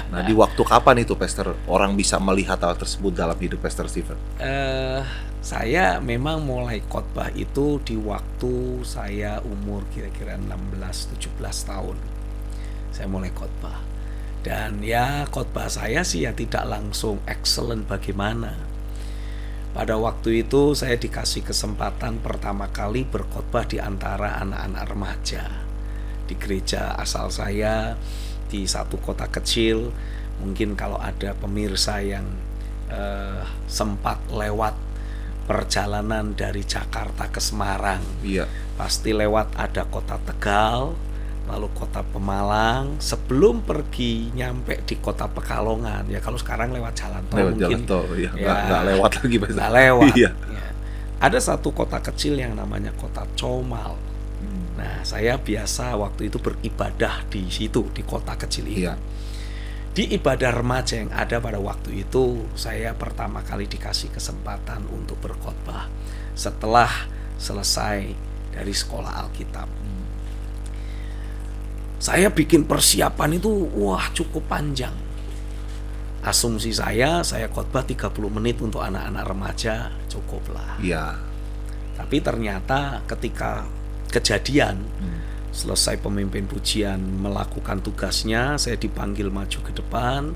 Nah, di waktu kapan itu, Pastor, orang bisa melihat hal tersebut dalam hidup Pastor Stephen? Saya memang mulai khotbah itu di waktu saya umur kira-kira 16-17 tahun. Saya mulai khotbah. Dan ya khotbah saya sih ya tidak langsung excellent bagaimana. Pada waktu itu saya dikasih kesempatan pertama kali berkhotbah di antara anak-anak remaja. Di gereja asal saya, di satu kota kecil. Mungkin kalau ada pemirsa yang sempat lewat perjalanan dari Jakarta ke Semarang, Iya. pasti lewat ada kota Tegal, lalu kota Pemalang, sebelum pergi nyampe di kota Pekalongan. Ya kalau sekarang lewat jalan tol Lewat mungkin jalan tol, ya. ya, Nggak lewat lagi, Pastor. nggak lewat. Iya. Ya. Ada satu kota kecil yang namanya kota Comal. Nah, saya biasa waktu itu beribadah di situ, di kota kecil itu. Iya. Di ibadah remaja yang ada pada waktu itu, saya pertama kali dikasih kesempatan untuk berkhotbah setelah selesai dari sekolah Alkitab. Saya bikin persiapan itu cukup panjang. Asumsi saya khotbah 30 menit untuk anak-anak remaja cukuplah. Iya. Tapi ternyata ketika kejadian, selesai pemimpin pujian melakukan tugasnya, saya dipanggil maju ke depan,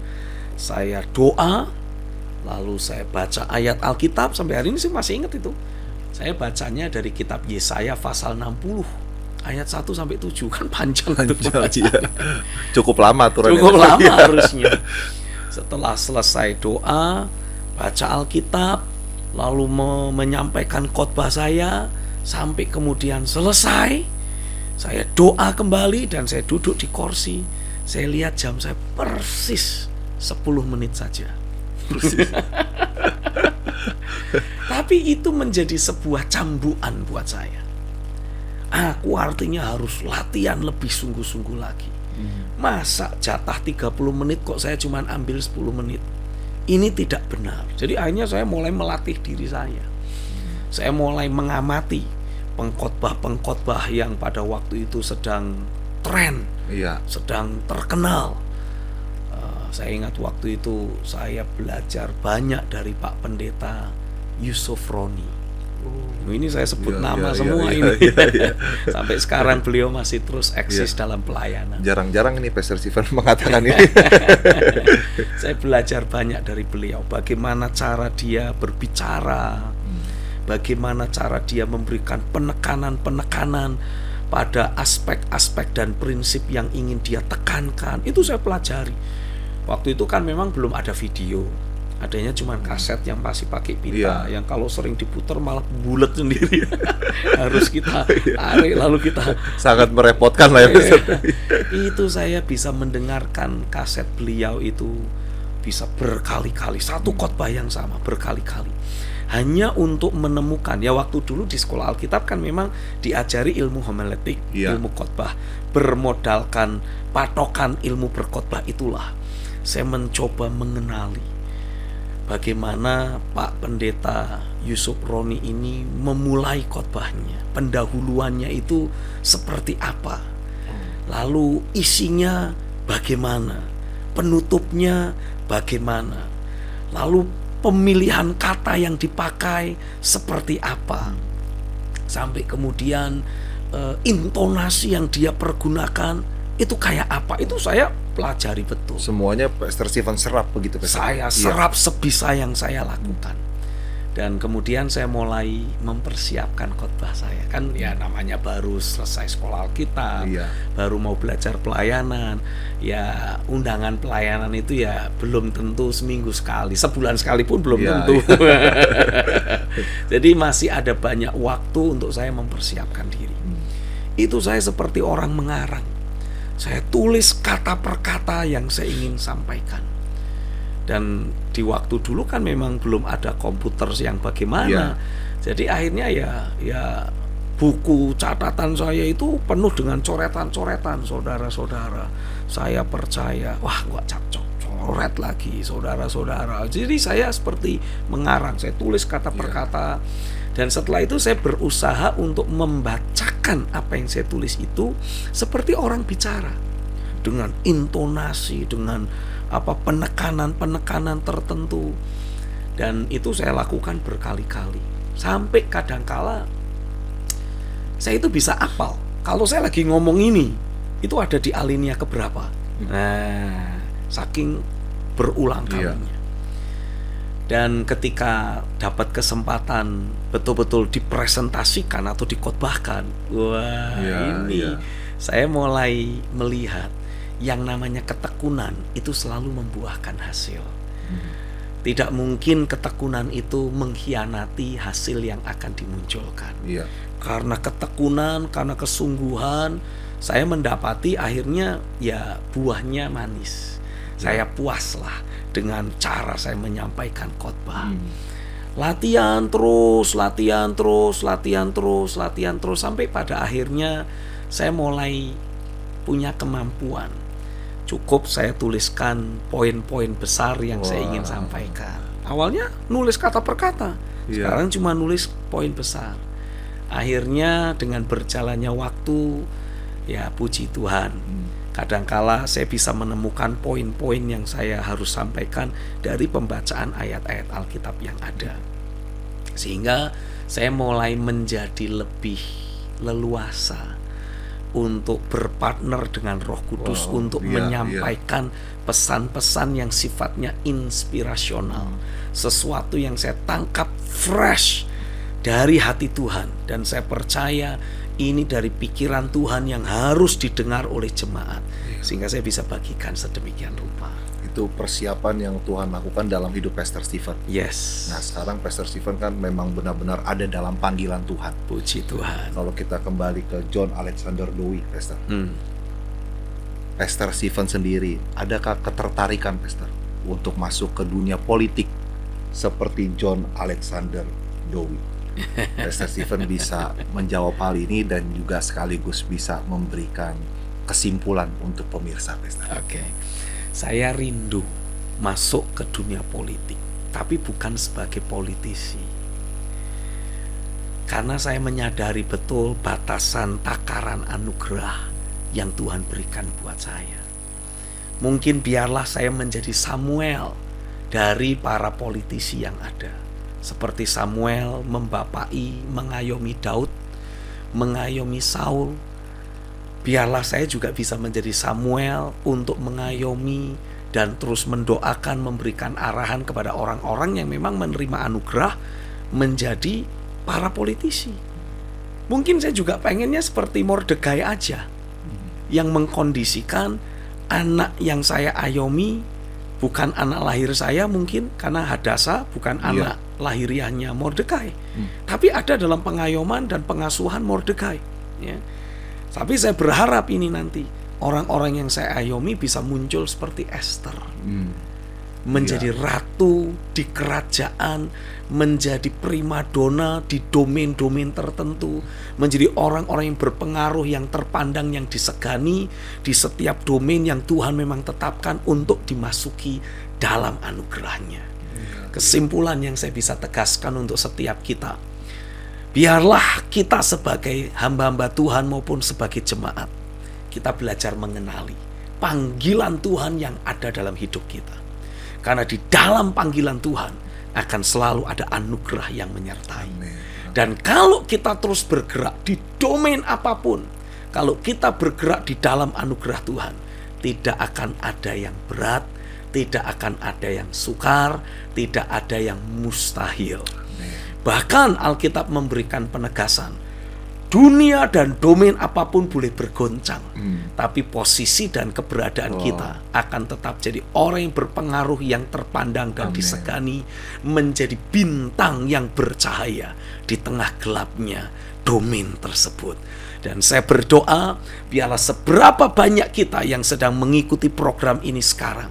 saya doa, lalu saya baca ayat Alkitab. Sampai hari ini saya masih ingat itu. Saya bacanya dari kitab Yesaya pasal 60 ayat 1-7, kan panjang itu. Iya. Cukup lama aturannya. Cukup lama harusnya. Setelah selesai doa, baca Alkitab, lalu menyampaikan khotbah saya, sampai kemudian selesai, saya doa kembali dan saya duduk di kursi. Saya lihat jam saya persis 10 menit saja. Tapi itu menjadi sebuah cambukan buat saya. Aku artinya harus latihan lebih sungguh-sungguh lagi. Masa jatah 30 menit kok saya cuma ambil 10 menit. Ini tidak benar. Jadi akhirnya saya mulai melatih diri saya. Saya mulai mengamati pengkhotbah-pengkhotbah yang pada waktu itu sedang tren, Iya. sedang terkenal. Saya ingat waktu itu saya belajar banyak dari Pak Pendeta Yusuf Roni. Ini saya sebut nama Iya, semua iya, ini. iya, iya. Sampai sekarang beliau masih terus eksis dalam pelayanan. Jarang-jarang ini Pastor Stephen mengatakan ini. Saya belajar banyak dari beliau, bagaimana cara dia berbicara, bagaimana cara dia memberikan penekanan-penekanan pada aspek-aspek dan prinsip yang ingin dia tekankan. Itu saya pelajari. Waktu itu kan memang belum ada video, adanya cuma kaset yang masih pakai pita, yang kalau sering diputar malah bulat sendiri. Harus kita tarik lalu kita, Sangat merepotkan lah ya. itu saya bisa mendengarkan kaset beliau itu bisa berkali-kali, satu khotbah yang sama berkali-kali, hanya untuk menemukan, ya waktu dulu di sekolah Alkitab kan memang diajari ilmu homiletik, ilmu khotbah, bermodalkan patokan ilmu berkhotbah. Itulah saya mencoba mengenali bagaimana Pak Pendeta Yusuf Roni ini memulai khotbahnya, pendahuluannya itu seperti apa, lalu isinya bagaimana, penutupnya bagaimana, lalu pemilihan kata yang dipakai seperti apa, sampai kemudian intonasi yang dia pergunakan itu kayak apa. Itu saya pelajari betul. Semuanya Pastor Stephen serap begitu, Pastor? Saya serap sebisa yang saya lakukan. Dan kemudian saya mulai mempersiapkan khotbah saya. Kan ya namanya baru selesai sekolah Alkitab, baru mau belajar pelayanan. Ya undangan pelayanan itu ya belum tentu seminggu sekali, sebulan sekali pun belum tentu. Jadi masih ada banyak waktu untuk saya mempersiapkan diri. Itu saya seperti orang mengarang. Saya tulis kata per kata yang saya ingin sampaikan. Dan di waktu dulu kan memang belum ada komputer yang bagaimana. Jadi akhirnya ya buku catatan saya itu penuh dengan coretan-coretan, saudara-saudara. Saya percaya, wah gak cocok, coret lagi, saudara-saudara. Jadi saya seperti mengarang, saya tulis kata per kata. Dan setelah itu saya berusaha untuk membacakan apa yang saya tulis itu seperti orang bicara, dengan intonasi, dengan penekanan-penekanan tertentu. Dan itu saya lakukan berkali-kali. Sampai kadangkala saya itu bisa apal. Kalau saya lagi ngomong ini, itu ada di alinea keberapa. Nah, saking berulang kalinya. Dan ketika dapat kesempatan betul-betul dipresentasikan atau dikhotbahkan, saya mulai melihat yang namanya ketekunan itu selalu membuahkan hasil. Tidak mungkin ketekunan itu mengkhianati hasil yang akan dimunculkan. Karena ketekunan, karena kesungguhan, saya mendapati akhirnya ya buahnya manis. Saya puaslah dengan cara saya menyampaikan khotbah. Latihan terus sampai pada akhirnya saya mulai punya kemampuan. Cukup saya tuliskan poin-poin besar yang saya ingin sampaikan. Awalnya nulis kata per kata, sekarang cuma nulis poin besar. Akhirnya dengan berjalannya waktu, ya puji Tuhan, kadangkala saya bisa menemukan poin-poin yang saya harus sampaikan dari pembacaan ayat-ayat Alkitab yang ada. Sehingga saya mulai menjadi lebih leluasa untuk berpartner dengan Roh Kudus untuk menyampaikan pesan-pesan yang sifatnya inspirasional, sesuatu yang saya tangkap fresh dari hati Tuhan, dan saya percaya ini dari pikiran Tuhan yang harus didengar oleh jemaat, sehingga saya bisa bagikan sedemikian rupa. Itu persiapan yang Tuhan lakukan dalam hidup Pastor Stephen. Nah sekarang Pastor Stephen kan memang benar-benar ada dalam panggilan Tuhan. Puji Tuhan. Kalau kita kembali ke John Alexander Dowie, Pastor, Pastor Stephen sendiri, adakah ketertarikan Pastor untuk masuk ke dunia politik seperti John Alexander Dowie? Pastor Stephen bisa menjawab hal ini dan juga sekaligus bisa memberikan kesimpulan untuk pemirsa, Pastor. Saya rindu masuk ke dunia politik, tapi bukan sebagai politisi. Karena saya menyadari betul batasan takaran anugerah yang Tuhan berikan buat saya. Mungkin biarlah saya menjadi Samuel dari para politisi yang ada. seperti Samuel membapai, mengayomi Daud, mengayomi Saul. Biarlah saya juga bisa menjadi Samuel untuk mengayomi dan terus mendoakan, memberikan arahan kepada orang-orang yang memang menerima anugerah menjadi para politisi. Mungkin saya juga pengennya seperti Mordekai aja, yang mengkondisikan anak yang saya ayomi bukan anak lahir saya mungkin, karena Hadasa bukan anak lahiriahnya Mordekai, tapi ada dalam pengayoman dan pengasuhan Mordekai, ya. Tapi saya berharap ini nanti orang-orang yang saya ayomi bisa muncul seperti Esther, menjadi ratu di kerajaan, menjadi primadona di domain-domain tertentu, menjadi orang-orang yang berpengaruh, yang terpandang, yang disegani di setiap domain yang Tuhan memang tetapkan untuk dimasuki dalam anugerahnya. Kesimpulan yang saya bisa tegaskan untuk setiap kita, biarlah kita sebagai hamba-hamba Tuhan maupun sebagai jemaat, kita belajar mengenali panggilan Tuhan yang ada dalam hidup kita. Karena di dalam panggilan Tuhan akan selalu ada anugerah yang menyertai. Dan kalau kita terus bergerak di domain apapun, kalau kita bergerak di dalam anugerah Tuhan, tidak akan ada yang berat, tidak akan ada yang sukar, tidak ada yang mustahil. Bahkan Alkitab memberikan penegasan, dunia dan domain apapun boleh bergoncang, tapi posisi dan keberadaan kita akan tetap jadi orang yang berpengaruh, yang terpandang dan disegani, menjadi bintang yang bercahaya di tengah gelapnya domain tersebut. Dan saya berdoa, biarlah seberapa banyak kita yang sedang mengikuti program ini sekarang,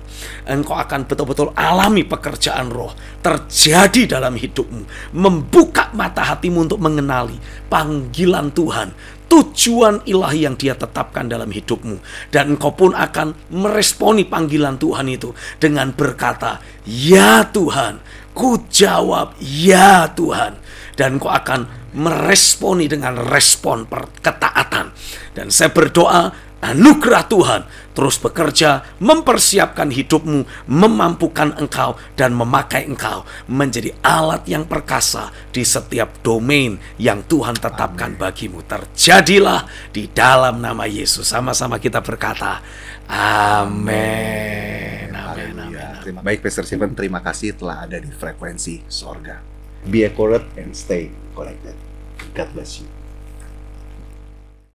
engkau akan betul-betul alami pekerjaan roh terjadi dalam hidupmu, membuka mata hatimu untuk mengenali panggilan Tuhan, tujuan ilahi yang Dia tetapkan dalam hidupmu. Dan engkau pun akan meresponi panggilan Tuhan itu dengan berkata, "Ya Tuhan," ku jawab, "Ya Tuhan." Dan engkau akan meresponi dengan respon ketaatan. Dan saya berdoa, anugerah Tuhan terus bekerja, mempersiapkan hidupmu, memampukan engkau, dan memakai engkau menjadi alat yang perkasa di setiap domain yang Tuhan tetapkan bagimu. Terjadilah di dalam nama Yesus. Sama-sama kita berkata, amin. Amin. Amin. Baik, Pastor Stephen, terima kasih telah ada di Frekuensi Sorga. Be accurate and stay connected. God bless you.